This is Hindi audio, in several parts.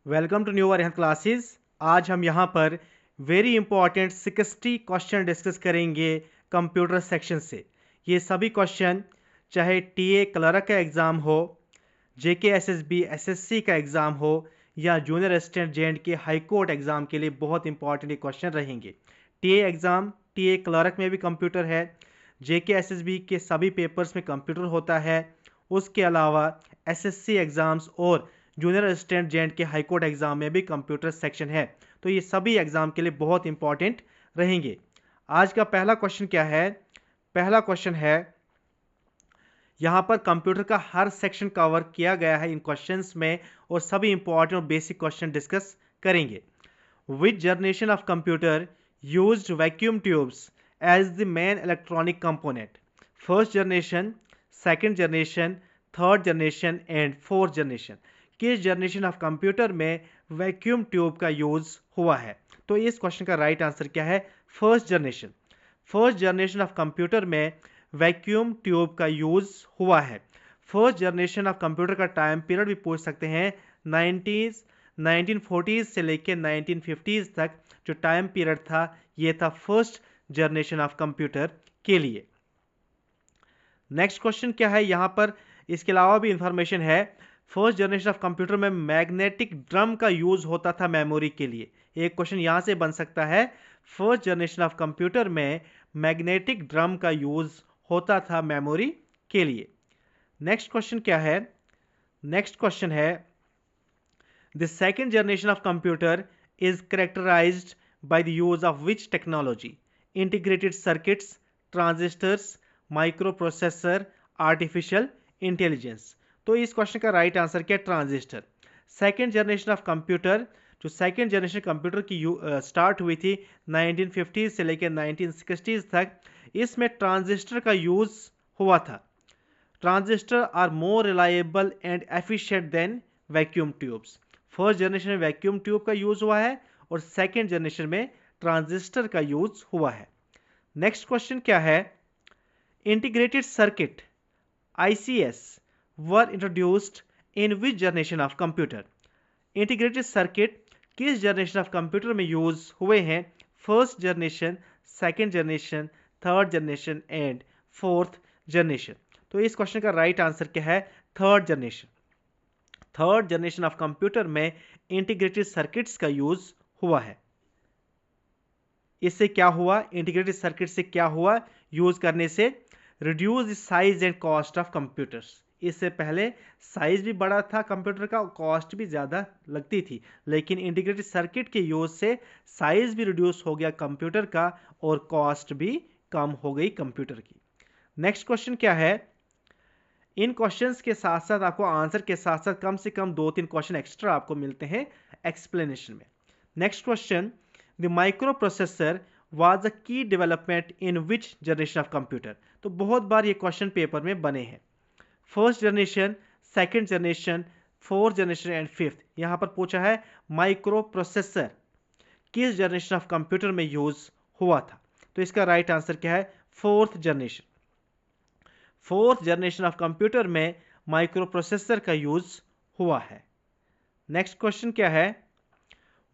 Welcome to new Arihant classes. आज हम यहाँ पर वेरी इंपॉर्टेंट 60 क्वेश्चन डिस्कस करेंगे कंप्यूटर सेक्शन से। ये सभी क्वेश्चन चाहे टीए क्लर्क का एग्ज़ाम हो, जेके एसएसबी एसएससी का एग्ज़ाम हो या junior assistant J&K high court exam के लिए बहुत इंपॉर्टेंट ये क्वेश्चन रहेंगे। टीए एग्ज़ाम, टीए क्लर्क में भी कंप्यूटर है, जेके एसएसबी के सभी पेपर्स में कंप्यूटर होता है। उसके अलावा एसएससी एग्ज़ाम्स और junior assistant J&K high court exam में भी कंप्यूटर सेक्शन है। तो ये सभी एग्ज़ाम के लिए बहुत इंपॉर्टेंट रहेंगे। आज का पहला क्वेश्चन क्या है? पहला क्वेश्चन है, यहाँ पर कंप्यूटर का हर सेक्शन कवर किया गया है इन क्वेश्चंस में और सभी इंपॉर्टेंट और बेसिक क्वेश्चन डिस्कस करेंगे। Which generation of computer used vacuum tubes as the main electronic component? First generation, second generation, third generation and fourth generation. किस जनरेशन ऑफ कंप्यूटर में वैक्यूम ट्यूब का यूज हुआ है? तो इस क्वेश्चन का राइट आंसर क्या है? First generation. First generation of computer में वैक्यूम ट्यूब का यूज हुआ है। फर्स्ट जनरेशन ऑफ कंप्यूटर का टाइम पीरियड भी पूछ सकते हैं। 1940s से लेकर 1950s तक जो टाइम पीरियड था ये था फर्स्ट जनरेशन ऑफ कंप्यूटर के लिए। नेक्स्ट क्वेश्चन क्या है यहाँ पर? इसके अलावा भी इंफॉर्मेशन है। फर्स्ट जनरेशन ऑफ कंप्यूटर में मैग्नेटिक ड्रम का यूज होता था मेमोरी के लिए। एक क्वेश्चन यहाँ से बन सकता है, फर्स्ट जनरेशन ऑफ कंप्यूटर में मैग्नेटिक ड्रम का यूज होता था मेमोरी के लिए। नेक्स्ट क्वेश्चन क्या है? नेक्स्ट क्वेश्चन है, the second generation of computer is characterized by the use of which technology? Integrated circuits, transistors, microprocessor, artificial intelligence. तो इस क्वेश्चन का राइट आंसर क्या है? Transistor. Second generation of computer, जो सेकेंड जनरेशन कंप्यूटर की स्टार्ट हुई थी 1950 से लेकर 1960s तक, इसमें ट्रांजिस्टर का यूज हुआ था। Transistor are more reliable and efficient than vacuum tubes. First generation में वैक्यूम ट्यूब का यूज हुआ है और सेकेंड जनरेशन में ट्रांजिस्टर का यूज हुआ है। नेक्स्ट क्वेश्चन क्या है? Integrated circuit ICS were introduced in which generation of computer? Integrated circuit किस जनरेशन ऑफ कंप्यूटर में यूज हुए हैं? First generation, second generation, third generation and fourth generation. तो इस क्वेश्चन का राइट आंसर क्या है? Third generation. Third generation of computer में इंटीग्रेटेड सर्किट्स का यूज हुआ है। इससे क्या हुआ? इंटीग्रेटेड सर्किट से क्या हुआ यूज करने से? Reduce the size and cost of computers. इससे पहले साइज भी बड़ा था कंप्यूटर का, कॉस्ट भी ज़्यादा लगती थी, लेकिन इंटीग्रेटेड सर्किट के यूज से साइज भी रिड्यूस हो गया कंप्यूटर का और कॉस्ट भी कम हो गई कंप्यूटर की। नेक्स्ट क्वेश्चन क्या है? इन क्वेश्चंस के साथ साथ आपको आंसर के साथ साथ कम से कम 2-3 क्वेश्चन एक्स्ट्रा आपको मिलते हैं एक्सप्लेनेशन में। Next question, the microprocessor was a key development in which generation of computer? तो बहुत बार ये क्वेश्चन पेपर में बने हैं। First generation, second generation, fourth generation and fifth. यहाँ पर पूछा है माइक्रो प्रोसेसर किस जनरेशन ऑफ कंप्यूटर में यूज हुआ था? तो इसका राइट आंसर क्या है? Fourth generation. Fourth generation of computer में माइक्रो प्रोसेसर का यूज हुआ है। नेक्स्ट क्वेश्चन क्या है?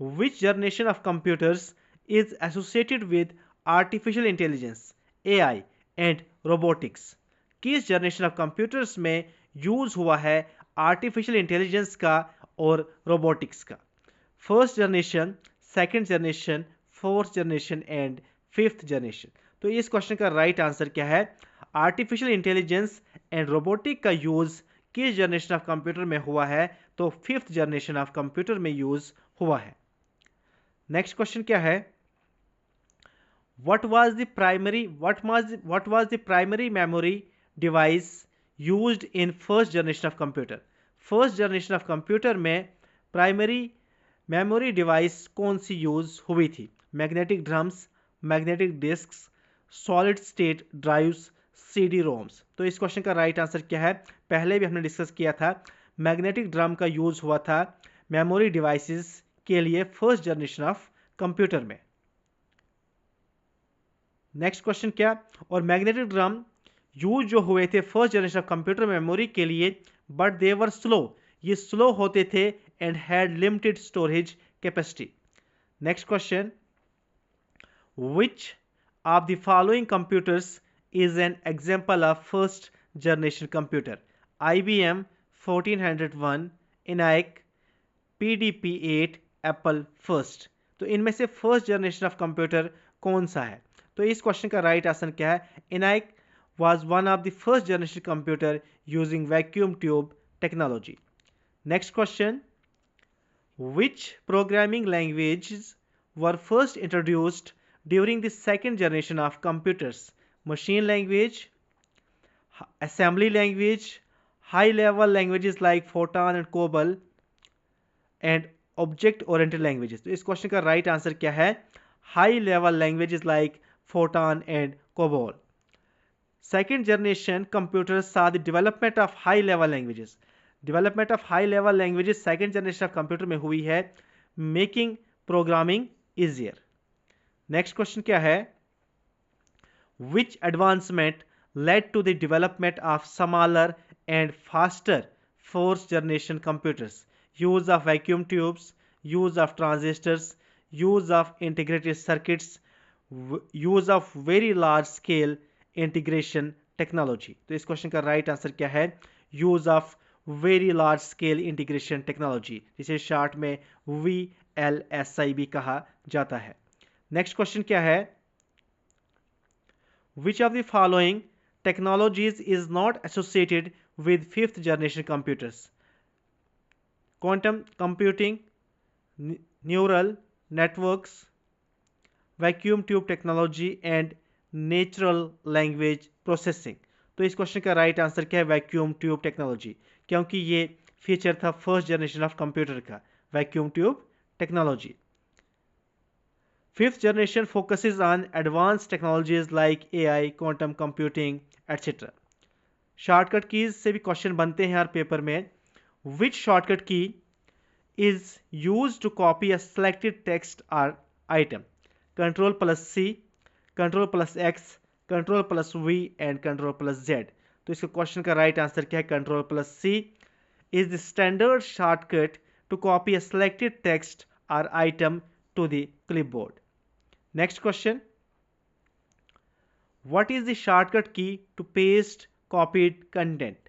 विच generation of computers is associated with artificial intelligence AI and robotics? किस जनरेशन ऑफ कंप्यूटर्स में यूज हुआ है आर्टिफिशियल इंटेलिजेंस का और रोबोटिक्स का? First generation, second generation, fourth generation and fifth generation. तो इस क्वेश्चन का राइट आंसर क्या है? आर्टिफिशियल इंटेलिजेंस एंड रोबोटिक का यूज किस जनरेशन ऑफ कंप्यूटर में हुआ है? तो फिफ्थ जनरेशन ऑफ कंप्यूटर में यूज हुआ है। नेक्स्ट क्वेश्चन क्या है? what was the primary memory device used in first generation of computer? First generation of computer में प्राइमरी मेमोरी डिवाइस कौन सी यूज हुई थी? Magnetic drums, magnetic disks, solid state drives, CD-ROMs। तो इस क्वेश्चन का राइट आंसर क्या है? पहले भी हमने डिस्कस किया था, मैग्नेटिक ड्रम का यूज हुआ था मेमोरी डिवाइसेस के लिए फर्स्ट जनरेशन ऑफ कंप्यूटर में। नेक्स्ट क्वेश्चन क्या? और मैग्नेटिक ड्रम यूज जो हुए थे first generation of computer memory के लिए, बट दे वर स्लो ये स्लो होते थे and had limited storage capacity. Next question, which of the following computers is an example of first generation computer? IBM 1401, ENIAC, PDP-8, Apple first. तो इनमें से फर्स्ट जनरेशन ऑफ कंप्यूटर कौन सा है? तो इस क्वेश्चन का राइट आंसर क्या है? ENIAC was one of the first generation computer using vacuum tube technology. Next question, which programming languages were first introduced during the second generation of computers? Machine language, assembly language, high level languages like Fortran and COBOL, and object oriented languages. तो इस क्वेश्चन का राइट आंसर क्या है? High level languages like Fortran and COBOL. Second generation computers saw the development of high level languages. Development of high level languages second generation of computer में हुई है, making programming easier. Next question क्या है? Which advancement led to the development of smaller and faster fourth generation computers? Use of vacuum tubes, use of transistors, use of integrated circuits, use of very large scale integration technology. तो इस क्वेश्चन का राइट आंसर क्या है? Use of very large scale integration technology, जिसे शॉर्ट में VLSI भी कहा जाता है। नेक्स्ट क्वेश्चन क्या है? Which of the following technologies is not associated with fifth generation computers? Quantum computing, neural networks, vacuum tube technology and natural language processing. तो इस क्वेश्चन का राइट आंसर क्या है? वैक्यूम ट्यूब टेक्नोलॉजी, क्योंकि ये फीचर था फर्स्ट जनरेशन ऑफ कंप्यूटर का, vacuum tube technology. Fifth generation focuses on advanced technologies like AI, quantum computing, etc. Shortcut keys से भी क्वेश्चन बनते हैं हर पेपर में। Which shortcut key is used to copy a selected text or item? Control plus C, Control plus X, Control plus V and Control plus Z. तो इसका क्वेश्चन का राइट आंसर क्या है? Control plus C is the standard shortcut to copy a selected text or item to the clipboard. Next question, what is the shortcut key to paste copied content?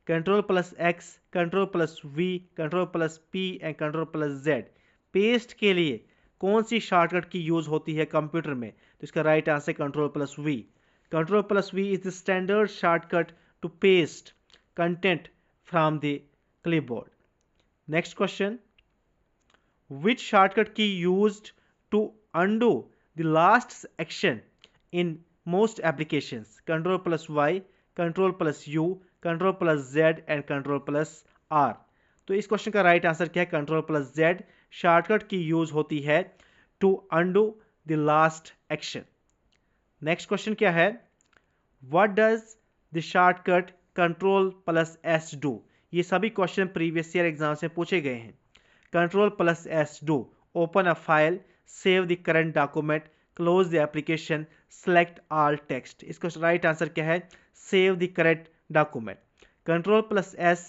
Control plus X, Control plus V, Control plus P and Control plus Z. Paste के लिए कौन सी शॉर्टकट की यूज होती है कंप्यूटर में? तो इसका right answer control plus V. Control plus V is the standard shortcut to paste content from the clipboard. Next question, which shortcut key used to undo the last action in most applications? Control plus Y, Control plus U, Control plus Z and Control plus R. तो इस क्वेश्चन का राइट आंसर क्या है? Control plus Z शॉर्टकट की यूज होती है to undo the last action. Next question क्या है? What does the shortcut Control plus S do? ये सभी क्वेश्चन प्रीवियस ईयर एग्जाम से पूछे गए हैं। Control plus S do: open a file, save the current document, close the application, select all text. इसका राइट आंसर क्या है? Save the current document. Control plus S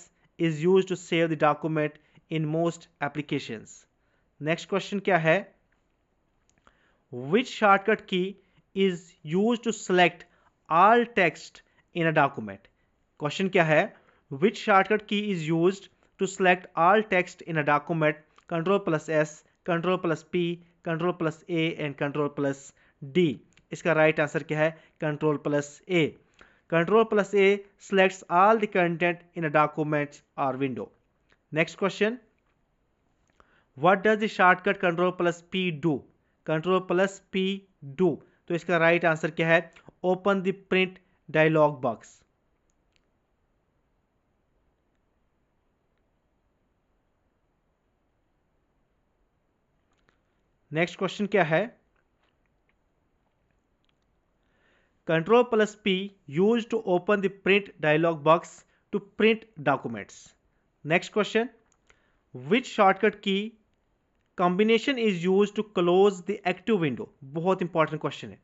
is used to save the document in most applications. Next question क्या है? Which shortcut key is used to select all text in a document? Question क्या है? Which shortcut key is used to select all text in a document? Control plus S, Control plus P, Control plus A and Control plus D. इसका राइट आंसर क्या है? Control plus A. Control plus A selects all the content in a document or window. Next question, what does the shortcut Control plus P do? Control plus P do. तो इसका राइट आंसर क्या है? Open the print dialog box. Next question क्या है? Control plus P used to open the print dialog box to print documents. Next question, which shortcut key combination is used to close the active window? बहुत इंपॉर्टेंट क्वेश्चन है।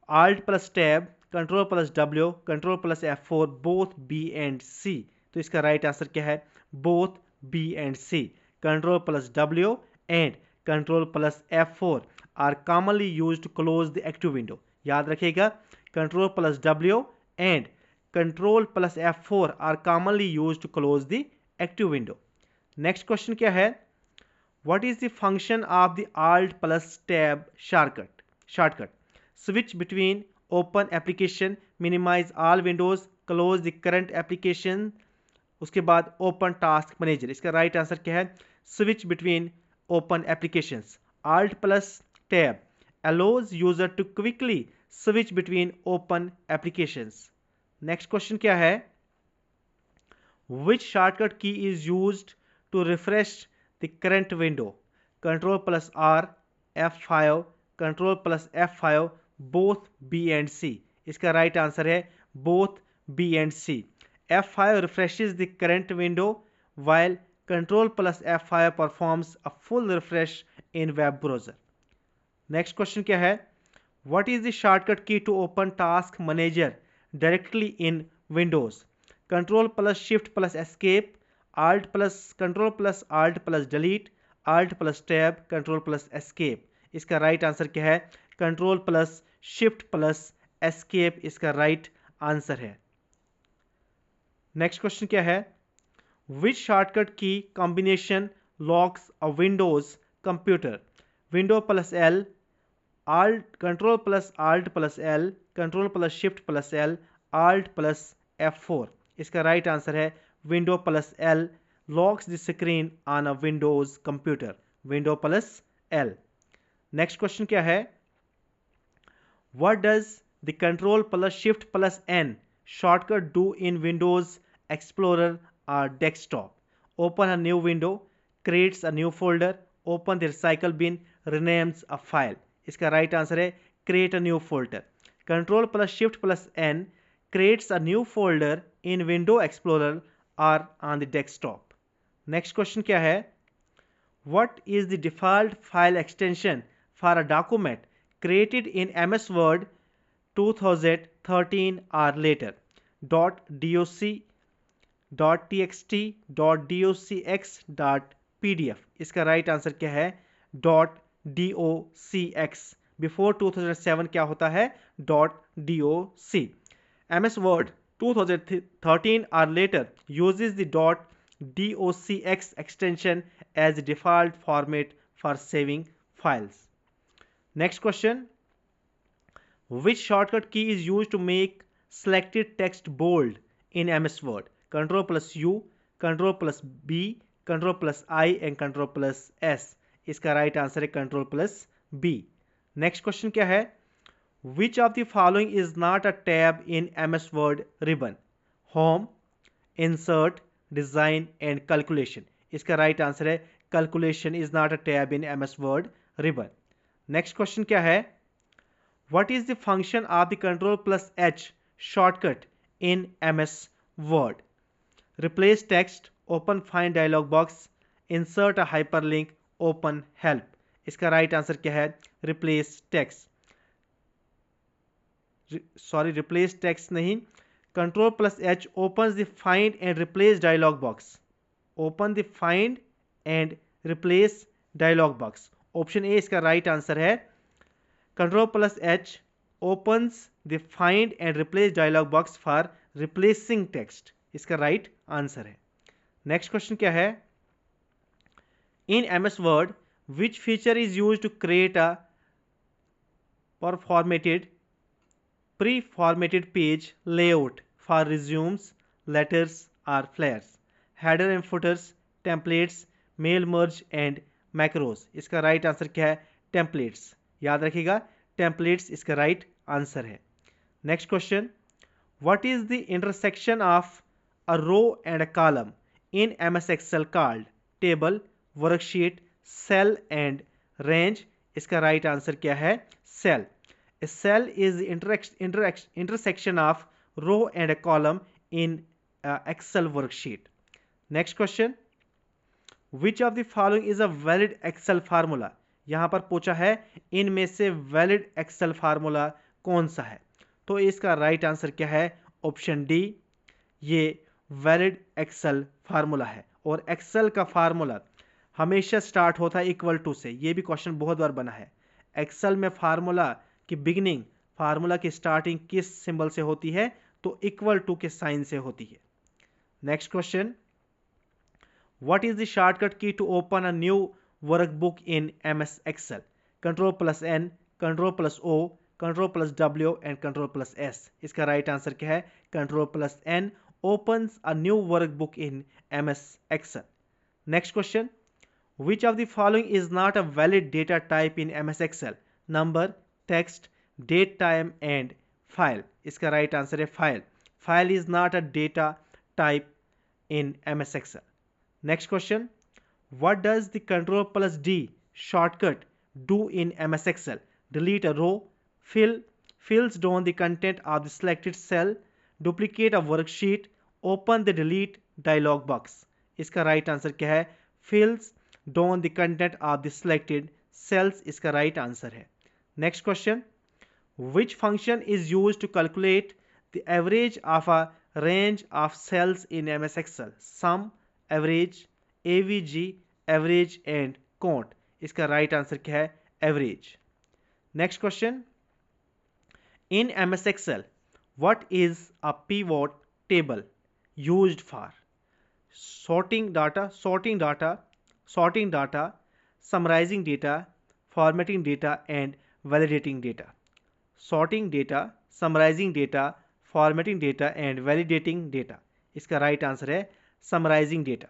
Alt plus Tab, Control plus W, Control plus F4, both B and C. तो इसका राइट आंसर क्या है? Both B and C. Control plus W and control plus F4 are commonly used to close the active window. याद रखिएगा, control plus W and control plus F4 are commonly used to close the active window. Next question क्या है? What is the function of the Alt plus Tab shortcut? Switch between open application, minimize all windows, close the current application, उसके बाद open task manager। इसका राइट आंसर क्या है? Switch between open applications। Alt plus Tab allows user to quickly switch between open applications। Next question क्या है? Which shortcut key is used to refresh the current window? Control plus R, F5, Control plus F5, both B and C। इसका राइट आंसर है both B and C। F5 refreshes the current window while Control plus F5 performs a full refresh in web browser। Next question क्या है? What is the shortcut key to open task manager directly in Windows? Control plus Shift plus Escape, Alt plus Control plus Alt plus Delete, Alt plus Tab, Control plus Escape। इसका राइट आंसर क्या है? Control plus Shift plus Escape इसका राइट आंसर है। नेक्स्ट क्वेश्चन क्या है? Which shortcut key combination locks a Windows computer? Window plus L, Alt Control plus Alt plus L, Control plus Shift plus L, Alt plus F4। इसका राइट आंसर है window plus L locks the screen on a Windows computer. Window plus L। Next question क्या है? What does the control plus shift plus N shortcut do in Windows Explorer और desktop? Open a new window, creates a new folder, open the recycle bin, renames a file. इसका राइट आंसर है create a new folder. Control plus shift plus N creates a new folder in Window Explorer or on the desktop। Next question क्या है? What is the default file extension for a document created in MS Word 2013 or later? .doc, .txt, .docx, .pdf। इसका राइट आंसर क्या है? .docx। बिफोर 2007 क्या होता है? .doc। MS Word 2013 or later uses the .docx extension as the default format for saving files। Next question. Which shortcut key is used to make selected text bold in MS Word? Control plus U, Control plus B, Control plus I and Control plus S। इसका राइट आंसर है Control plus B। Next question क्या है? Which of the following is not a tab in MS Word ribbon? Home, Insert, Design and Calculation। इसका राइट आंसर है Calculation is not a tab in MS Word ribbon। Next question क्या है? What is the function of the Control plus H shortcut in MS Word? Replace text, open find dialog box, insert a hyperlink, open help। इसका राइट आंसर क्या है? Replace text। रिप्लेस टेक्स्ट नहीं, control plus H opens the find and replace dialog box। Open the find and replace dialog box. Option A इसका राइट आंसर है। Control plus H opens the find and replace dialog box for replacing text। इसका राइट आंसर है। नेक्स्ट क्वेश्चन क्या है? इन MS Word which feature is used to create a pre-formatted page layout for resumes, letters or flyers? Header and footers, templates, mail merge and macros। इसका राइट आंसर क्या है? टेम्पलेट्स। याद रखिएगा टेम्पलेट्स इसका राइट आंसर है। Next question, what is the intersection of a row and a column in MS Excel called? Table, worksheet, cell and range. इसका राइट आंसर क्या है? Cell. A cell is the intersection of row and a column in Excel worksheet। Next question, which of the following is a valid Excel formula? यहाँ पर पूछा है इनमें से valid Excel formula कौन सा है? तो इसका राइट आंसर क्या है? ऑप्शन डी, ये वैलिड एक्सेल फार्मूला है, और एक्सेल का फार्मूला हमेशा स्टार्ट होता है इक्वल टू से। ये भी क्वेश्चन बहुत बार बना है। एक्सेल में फार्मूला की बिगिनिंग, फार्मूला की स्टार्टिंग किस सिंबल से होती है? तो इक्वल टू के साइन से होती है। Next question, what is the shortcut key to open a new workbook in MS Excel? Ctrl+N, Ctrl+O, Ctrl+W and Ctrl+S। इसका राइट आंसर क्या है? Ctrl+N opens a new workbook in MS Excel. Next question, which of the following is not a valid data type in MS Excel? Number, text, date time and file. इसका राइट आंसर है file. File is not a data type in MS Excel. Next question, what does the Ctrl+D shortcut do in MS Excel? Delete a row, fills down the content of the selected cell, duplicate a worksheet, open the delete dialog box. इसका राइट आंसर क्या है? fills down the content of the selected cells. इसका राइट आंसर है। Next question, which function is used to calculate the average of a range of cells in MS Excel? Sum, average, AVG, average and count. इसका राइट आंसर क्या है? Average. Next question, in MS Excel what is a pivot table used for? sorting data, summarizing data, formatting data and validating data. Sorting data, summarizing data, formatting data and validating data. इसका राइट आंसर है समराइजिंग डेटा।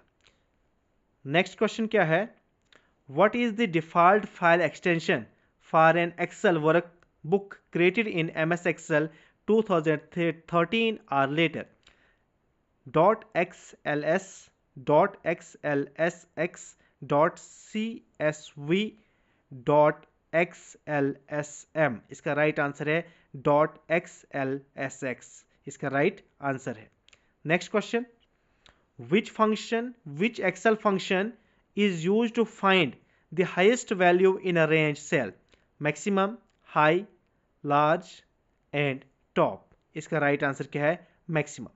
नेक्स्ट क्वेश्चन क्या है? What is the default file extension for an Excel workbook created in MS Excel 2013 or later? .xls, .xlsx, .csv, .xlsm. इसका राइट आंसर है .xlsx. इसका राइट आंसर है। Next question, which Excel function is used to find the highest value in a range cell? Maximum, high, large and top. इसका राइट आंसर क्या है? मैक्सिमम।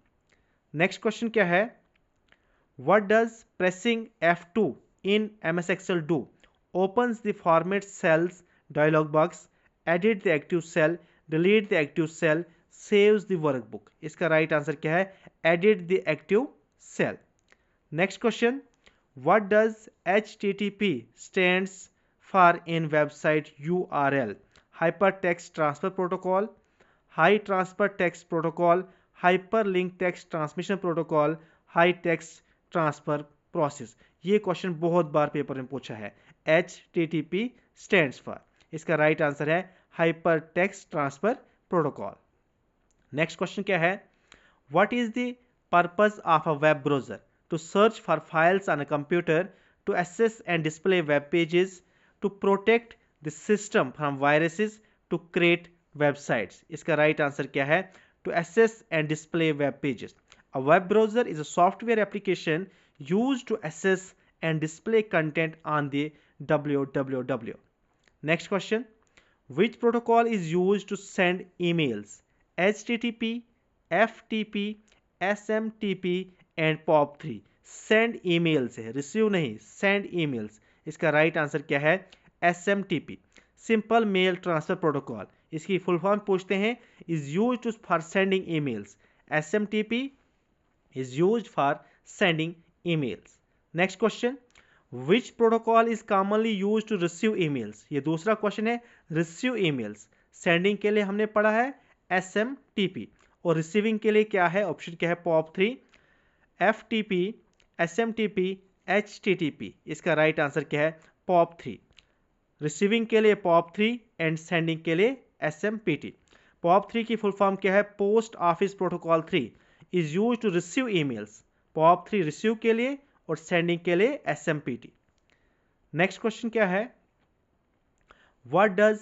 नेक्स्ट क्वेश्चन क्या है? what does pressing F2 in MS Excel do? Opens the format cells dialog box, edit the active cell, delete the active cell, saves the workbook. इसका राइट आंसर क्या है? edit the active cell. Next question, what does HTTP stands for in website URL? Hypertext Transfer Protocol, High Transfer Text Protocol, Hyperlink Text Transmission Protocol, High Text Transfer Process. ये क्वेश्चन बहुत बार पेपर में पूछा है। HTTP stands for, इसका राइट आंसर है Hypertext Transfer Protocol. Next question क्या है? What is the purpose of a web browser? To search for files on a computer, to access and display web pages, to protect the system from viruses, to create websites. इसका राइट आंसर क्या है? To access and display web pages. A web browser is a software application used to access and display content on the www. Next question, which protocol is used to send emails? HTTP, FTP, SMTP and POP3. Send emails है, रिसीव नहीं, सेंड ईमेल्स. इसका राइट आंसर क्या है? SMTP, simple mail transfer protocol. इसकी फुल फॉर्म पूछते हैं, is used for sending emails. SMTP is used for sending emails. Next question, which protocol is commonly used to receive emails? ये दूसरा क्वेश्चन है, रिसीव ईमेल्स. सेंडिंग के लिए हमने पढ़ा है SMTP, और रिसीविंग के लिए क्या है? ऑप्शन क्या है? POP3, FTP, SMTP, HTTP. इसका राइट आंसर क्या है? POP3. रिसीविंग के लिए POP3 एंड सेंडिंग के लिए SMPT. POP3 की फुल फॉर्म क्या है? Post office protocol 3 is used to receive emails. POP3 receive के लिए और सेंडिंग के लिए SMPT. नेक्स्ट क्वेश्चन क्या है? What does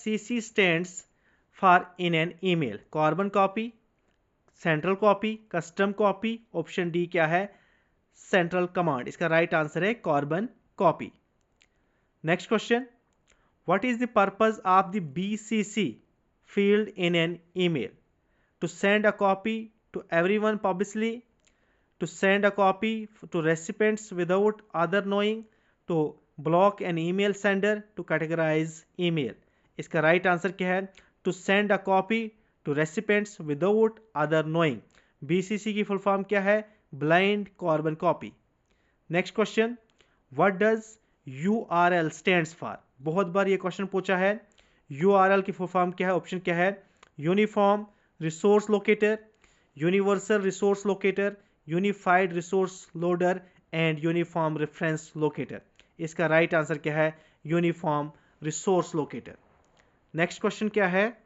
CC stands for in an email? Carbon copy, central copy, custom copy. Option D क्या है? Central command. इसका राइट आंसर है carbon copy. Next question, what is the purpose of the BCC field in an email? To send a copy, to everyone publicly, to send a copy to recipients without other knowing, to block an email sender, to categorize email। इसका राइट आंसर क्या है? To send a copy to recipients without other knowing. BCC की फुल फॉर्म क्या है? Blind carbon copy. Next question, what does URL stands for? बहुत बार ये क्वेश्चन पूछा है। यूआरएल की फुल फॉर्म क्या है? ऑप्शन क्या है? Uniform resource locator, universal resource locator, unified resource loader and uniform reference locator. इसका राइट आंसर क्या है? Uniform resource locator. Next question क्या है?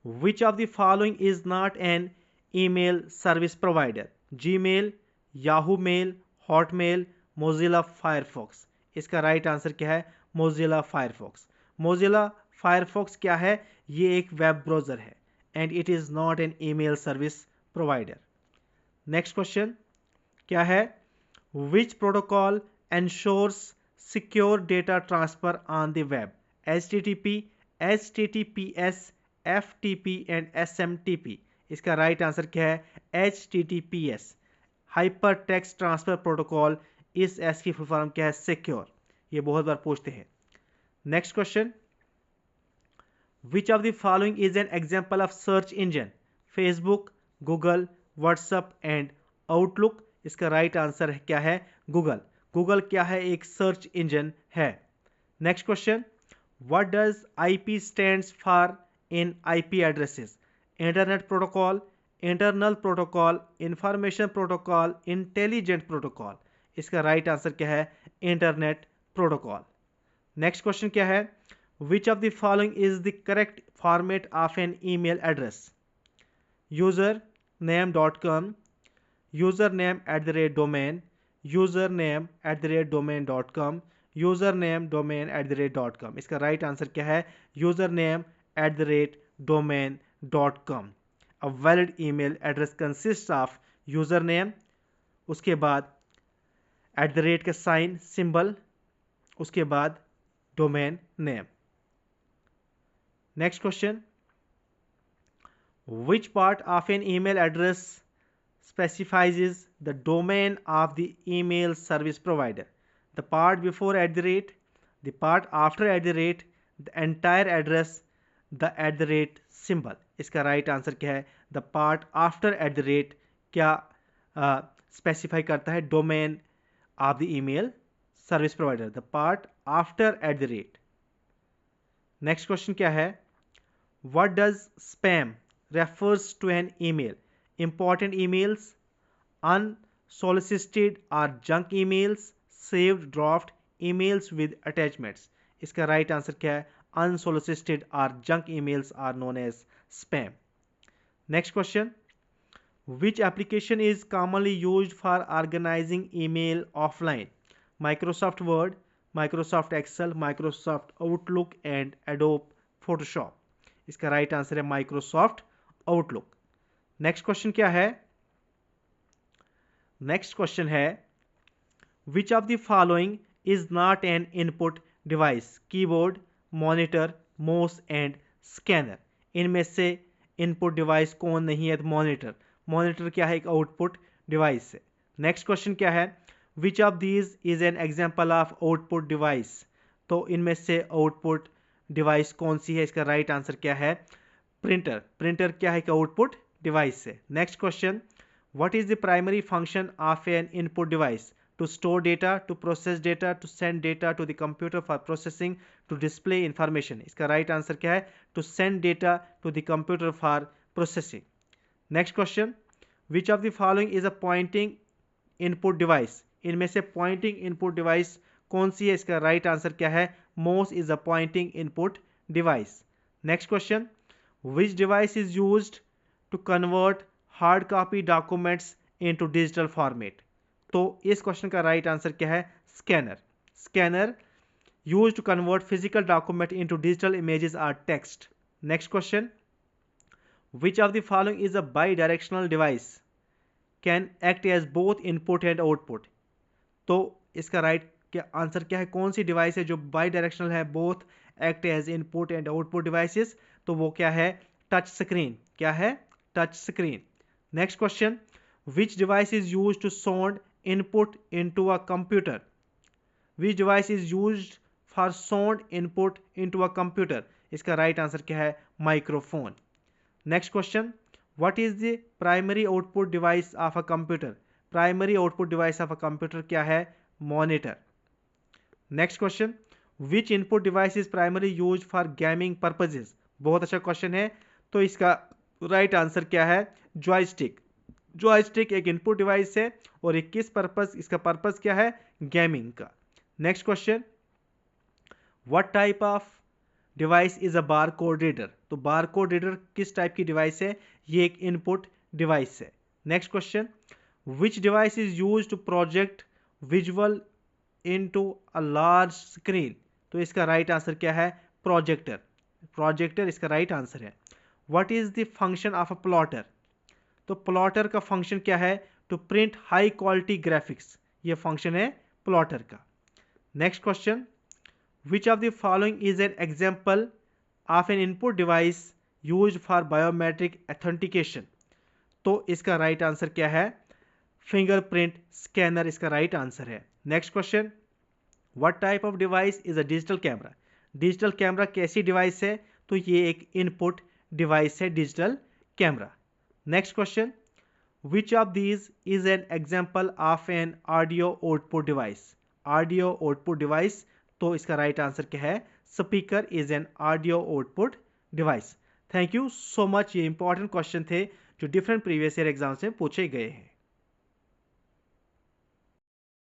Which of the following is not an email service provider? Gmail, Yahoo mail, Hotmail, Mozilla Firefox. इसका राइट आंसर क्या है? Mozilla Firefox. मोजिला फायरफॉक्स क्या है? ये एक वेब ब्राउजर है and it is not an email service provider. Next question क्या है? विच protocol ensures secure data transfer on the web? HTTP, HTTPS, FTP and SMTP। इसका राइट आंसर क्या है? HTTPS, hyper text transfer protocol. इस एस की फुल फॉर्म क्या है? सिक्योर। ये बहुत बार पूछते हैं। Next question, which of the following is an example of search engine? Facebook, Google, WhatsApp and Outlook. इसका राइट आंसर क्या है? गूगल। गूगल क्या है? एक सर्च इंजन है। Next question, what does IP stands for in IP addresses? Internet protocol, internal protocol, information protocol, intelligent protocol. इसका राइट आंसर क्या है? Internet protocol. नेक्स्ट क्वेश्चन क्या है? Which of the following is the correct format of an email address? username.com, username@domain, username@domain.com, username@domain.com। इसका राइट आंसर क्या है? username@domain.com। A valid email address consists of username, उसके बाद @ का साइन सिंबल, उसके बाद domain name. Next question, which part of an email address specifies the domain of the email service provider? The part before @, the part after @, the entire address, the @ symbol। इसका राइट आंसर क्या है? द पार्ट आफ्टर @ क्या स्पेसिफाई करता है? Domain of the email service provider, the part after @। Next question क्या है? What does spam refers to an email? Important emails, unsolicited or junk emails, saved draft, emails with attachments। इसका राइट आंसर क्या है? unsolicited or junk emails are known as spam। next question, which application is commonly used for organizing email offline? Microsoft Word, Microsoft Excel, Microsoft Outlook and Adobe Photoshop। इसका राइट आंसर है माइक्रोसॉफ्ट आउटलुक। नेक्स्ट क्वेश्चन क्या है? नेक्स्ट क्वेश्चन है, which of the following is not N input device? Keyboard, monitor, mouse and scanner. इनमें से इनपुट डिवाइस कौन नहीं है? मॉनिटर। मॉनिटर क्या है? एक आउटपुट डिवाइस है। नेक्स्ट क्वेश्चन क्या है? Which of these is an example of output device? तो इनमें से आउटपुट डिवाइस कौन सी है? इसका राइट आंसर क्या है? प्रिंटर। प्रिंटर क्या है? कि आउटपुट डिवाइस है। Next question, what is the primary function of an input device? To store data, to process data, to send data to the computer for processing, to display information. इसका राइट आंसर क्या है? To send data to the computer for processing. Next question, which of the following is a pointing input device? इनमें से पॉइंटिंग इनपुट डिवाइस कौन सी है? इसका राइट आंसर क्या है? Mouse is a pointing input device. Next question, which device is used to convert hard copy documents into digital format? तो इस क्वेश्चन का राइट आंसर क्या है? Scanner. Scanner used to convert physical document into digital images or text। next question, which of the following is a bidirectional device? can act as both input and output। तो इसका राइट क्या आंसर क्या है? कौन सी डिवाइस है जो बाई डायरेक्शनल है, both act as input and output devices? तो वो क्या है? Touch screen. क्या है? Touch screen. Next question, which device is use to sound input into a computer? Which device is used for sound input into a computer? इसका राइट आंसर क्या है? Microphone. Next question, what is the primary output device of a computer? Primary output device of a computer क्या है? Monitor. Next question, which input device is primary use for gaming purposes? बहुत अच्छा क्वेश्चन है, तो इसका राइट आंसर क्या है? जॉयस्टिक। जॉयस्टिक एक इनपुट डिवाइस है और एक किस पर्पस, इसका पर्पस क्या है? गेमिंग का। Next question, what type of device is a bar code reader? तो बार कोड रीडर किस टाइप की डिवाइस है? ये एक इनपुट डिवाइस है। Next question, which device is use to project visual into a large screen? तो इसका राइट आंसर क्या है? प्रोजेक्टर। प्रोजेक्टर इसका राइट आंसर है। What is the function of a plotter? तो प्लॉटर का फंक्शन क्या है? To print high quality graphics, ये फंक्शन है प्लॉटर का। Next question, which of the following is an example of an input device used for biometric authentication? तो इसका राइट आंसर क्या है? फिंगरप्रिंट स्कैनर इसका राइट आंसर है। Next question, what type of device is a digital camera? Digital camera कैसी डिवाइस है? तो ये एक इनपुट डिवाइस है digital camera. Next question, which of these is an example of an audio output device? Audio output device, तो इसका राइट आंसर क्या है? Speaker is an audio output device. Thank you so much. ये इंपॉर्टेंट क्वेश्चन थे जो डिफरेंट प्रीवियस ईयर एग्जाम्स में पूछे गए हैं।